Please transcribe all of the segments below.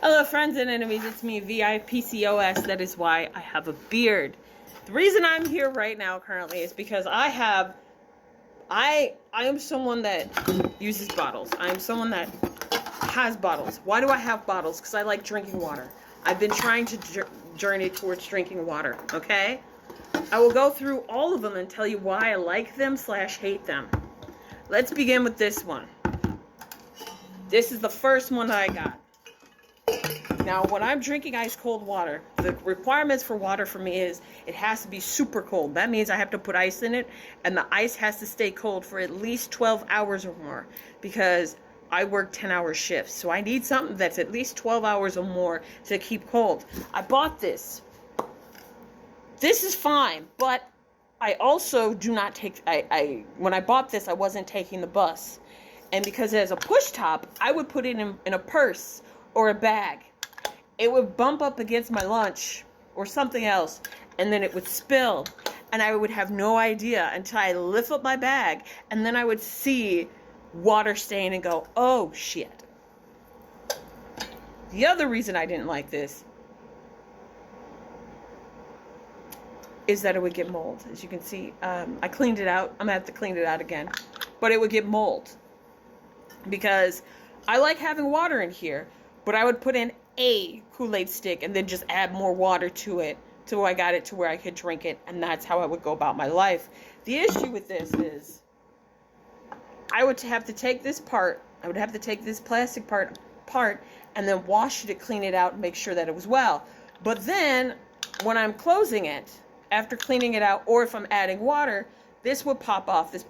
Hello friends and enemies, it's me, VIPCOS. That is why I have a beard. The reason I'm here right now currently is because I am someone that uses bottles. I am someone that has bottles. Why do I have bottles? Because I like drinking water. I've been trying to journey towards drinking water, okay? I will go through all of them and tell you why I like them / hate them. Let's begin with this one. This is the first one that I got. Now, when I'm drinking ice cold water, the requirements for water for me is it has to be super cold. That means I have to put ice in it, and the ice has to stay cold for at least 12 hours or more, because I work 10-hour shifts. So I need something that's at least 12 hours or more to keep cold. I bought this. This is fine, but I also do not take, when I bought this, I wasn't taking the bus. And because it has a push top, I would put it in a purse or a bag. It would bump up against my lunch or something else, and then it would spill, and I would have no idea until I lift up my bag, and then I would see water stain and go, oh shit. The other reason I didn't like this is that it would get mold. As you can see, I cleaned it out. I'm gonna have to clean it out again, but it would get mold because I like having water in here, but I would put in a Kool-Aid stick and then just add more water to it till I got it to where I could drink it, and that's how I would go about my life. The issue with this is I would have to take this part, I would have to take this plastic part and then wash it to clean it out and make sure that it was well. But then when I'm closing it, after cleaning it out, or if I'm adding water, this would pop off, this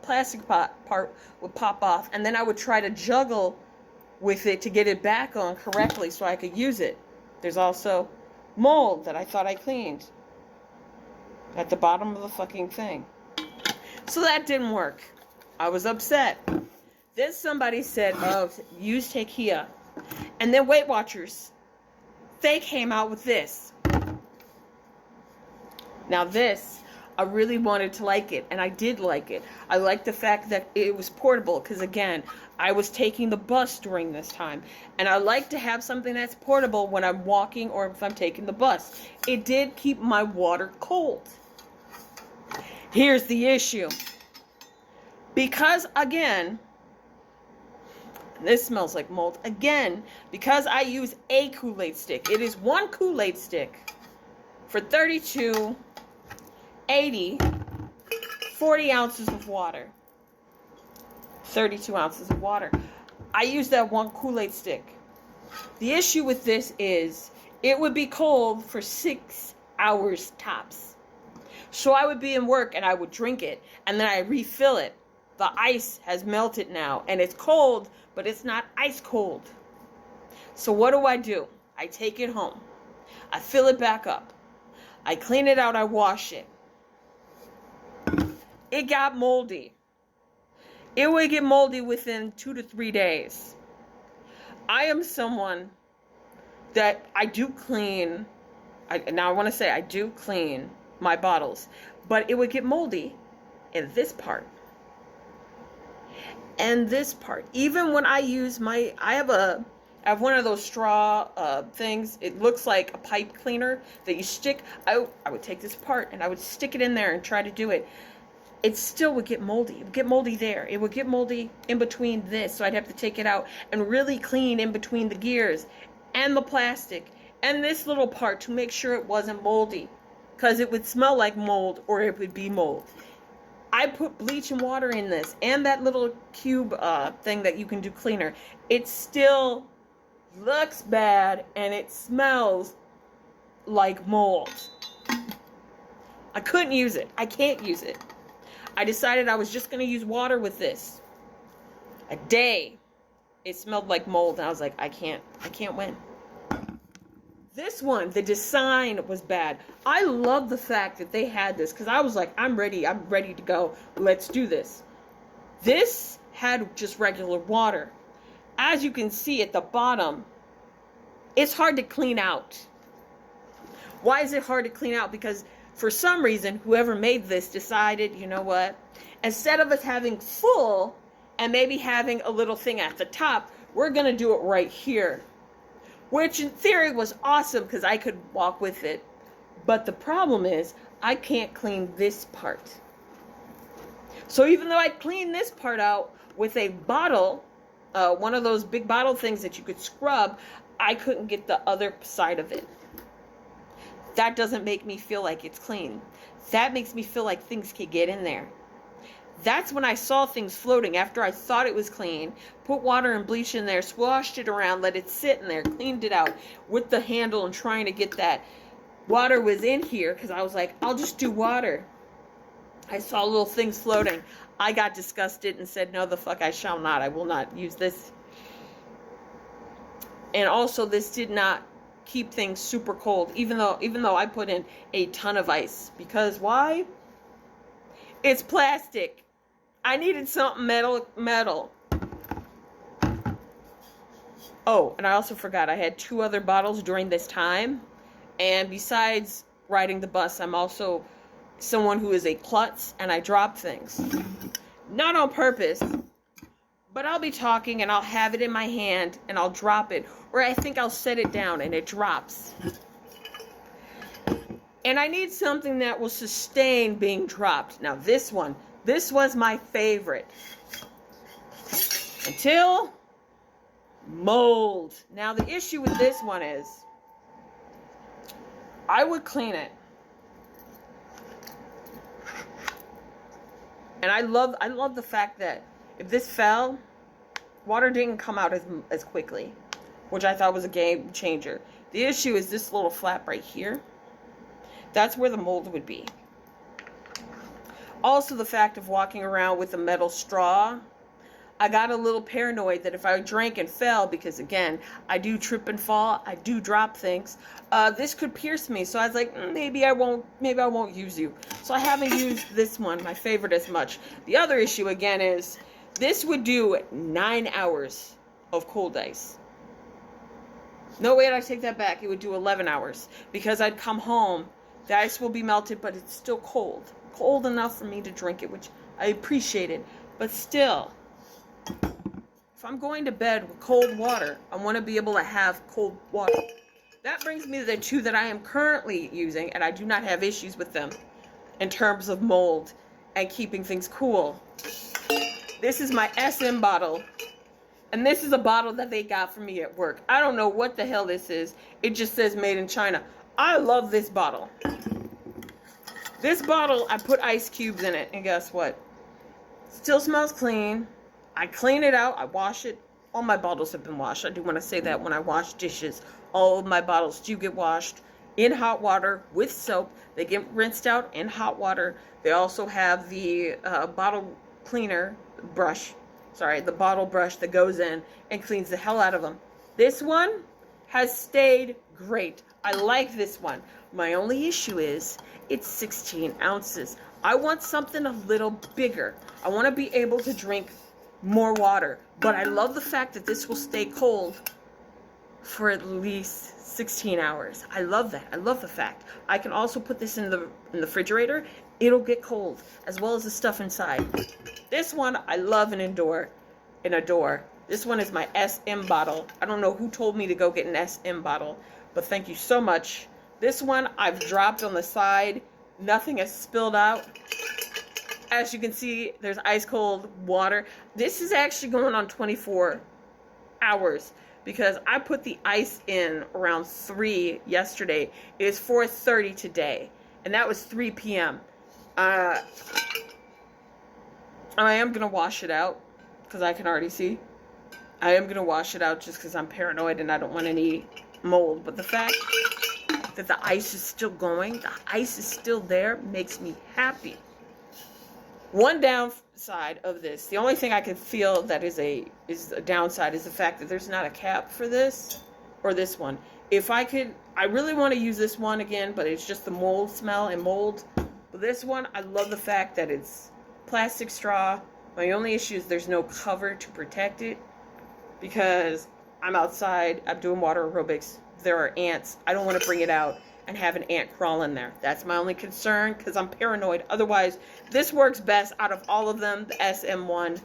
plastic part would pop off, and then I would try to juggle with it to get it back on correctly so I could use it. There's also mold that I thought I cleaned at the bottom of the fucking thing. So that didn't work. I was upset. Then somebody said, oh, use Tequila. And then Weight Watchers, they came out with this. Now this, I really wanted to like it, and I did like it. I liked the fact that it was portable, because again, I was taking the bus during this time, and I like to have something that's portable when I'm walking or if I'm taking the bus. It did keep my water cold. Here's the issue. Because again, this smells like mold. Again, because I use a Kool-Aid stick. It is one Kool-Aid stick for $32.80, 40 ounces of water. 32 ounces of water. I use that one Kool-Aid stick. The issue with this is it would be cold for 6 hours tops. So I would be in work and I would drink it, and then I refill it. The ice has melted now and it's cold, but it's not ice cold. So what do? I take it home. I fill it back up. I clean it out. I wash it. It got moldy. It would get moldy within 2 to 3 days. I am someone that I do clean. Now I want to say I do clean my bottles, but it would get moldy in this part and this part. Even when I use I have one of those straw things. It looks like a pipe cleaner that you stick. I would take this part and I would stick it in there and try to do it. It still would get moldy. It would get moldy there. It would get moldy in between this. So I'd have to take it out and really clean in between the gears and the plastic and this little part to make sure it wasn't moldy, because it would smell like mold or it would be mold. I put bleach and water in this and that little cube thing that you can do cleaner. It still looks bad and it smells like mold. I couldn't use it. I can't use it. I decided I was just going to use water with this. A day, it smelled like mold, and I was like, I can't win. This one, the design was bad. I love the fact that they had this, because I was like, I'm ready to go. Let's do this. This had just regular water. As you can see at the bottom, it's hard to clean out. Why is it hard to clean out? Because for some reason, whoever made this decided, you know what? Instead of us having full and maybe having a little thing at the top, we're going to do it right here. which in theory was awesome because I could walk with it. But the problem is I can't clean this part. So even though I cleaned this part out with a bottle, one of those big bottle things that you could scrub, I couldn't get the other side of it. That doesn't make me feel like it's clean. That makes me feel like things can get in there. That's when I saw things floating after I thought it was clean. Put water and bleach in there, swashed it around, let it sit in there, cleaned it out with the handle and trying to get that water was in here because I was like, I'll just do water. I saw little things floating. I got disgusted and said, no, the fuck I shall not. I will not use this. And also this did not keep things super cold, even though I put in a ton of ice. Because why? It's plastic. I needed something metal. Oh, and I also forgot I had 2 other bottles during this time. And besides riding the bus, I'm also someone who is a klutz and I drop things. Not on purpose, but I'll be talking and I'll have it in my hand and I'll drop it. Or I think I'll set it down and it drops. And I need something that will sustain being dropped. Now this was my favorite. Until mold. Now the issue with this one is, I would clean it. And I love the fact that if this fell, water didn't come out as quickly, which I thought was a game changer. The issue is this little flap right here. That's where the mold would be. Also the fact of walking around with a metal straw. I got a little paranoid that if I drank and fell, because again, I do trip and fall, I do drop things, this could pierce me. So I was like, maybe I won't use you. So I haven't used this one, my favorite, as much. The other issue again is, this would do 9 hours of cold ice. No, wait, I take that back. It would do 11 hours. Because I'd come home, the ice will be melted, but it's still cold. Cold enough for me to drink it, which I appreciated. But still, if I'm going to bed with cold water, I want to be able to have cold water. That brings me to the 2 that I am currently using, and I do not have issues with them in terms of mold and keeping things cool. This is my SM bottle, and this is a bottle that they got for me at work. I don't know what the hell this is. It just says made in China. I love this bottle. This bottle, I put ice cubes in it, and guess what? Still smells clean. I clean it out. I wash it. All my bottles have been washed. I do want to say that when I wash dishes, all of my bottles do get washed in hot water with soap. They get rinsed out in hot water. They also have the bottle cleaner brush. Sorry, the bottle brush that goes in and cleans the hell out of them. This one has stayed great. I like this one. My only issue is it's 16 ounces. I want something a little bigger. I want to be able to drink more water. But I love the fact that this will stay cold for at least 16 hours. I love that. I love the fact. I can also put this in the refrigerator. It'll get cold, as well as the stuff inside. This one I love and adore. This one is my SM bottle. I don't know who told me to go get an SM bottle, but thank you so much. This one I've dropped on the side. Nothing has spilled out. As you can see, there's ice cold water. This is actually going on 24 hours because I put the ice in around 3 yesterday. It is 4:30 today, and that was 3 p.m. I am going to wash it out because I can already see. I am going to wash it out just because I'm paranoid and I don't want any mold. But the fact that the ice is still going, the ice is still there, makes me happy. One downside of this, the only thing I can feel that is a downside is the fact that there's not a cap for this or this one. If I could, I really want to use this one again, but it's just the mold smell and mold. But this one, I love the fact that it's plastic straw. My only issue is there's no cover to protect it because I'm outside, I'm doing water aerobics. There are ants. I don't want to bring it out and have an ant crawl in there. That's my only concern because I'm paranoid. Otherwise, this works best out of all of them, the SM1.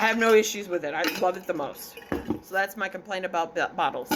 I have no issues with it. I love it the most. So that's my complaint about bottles.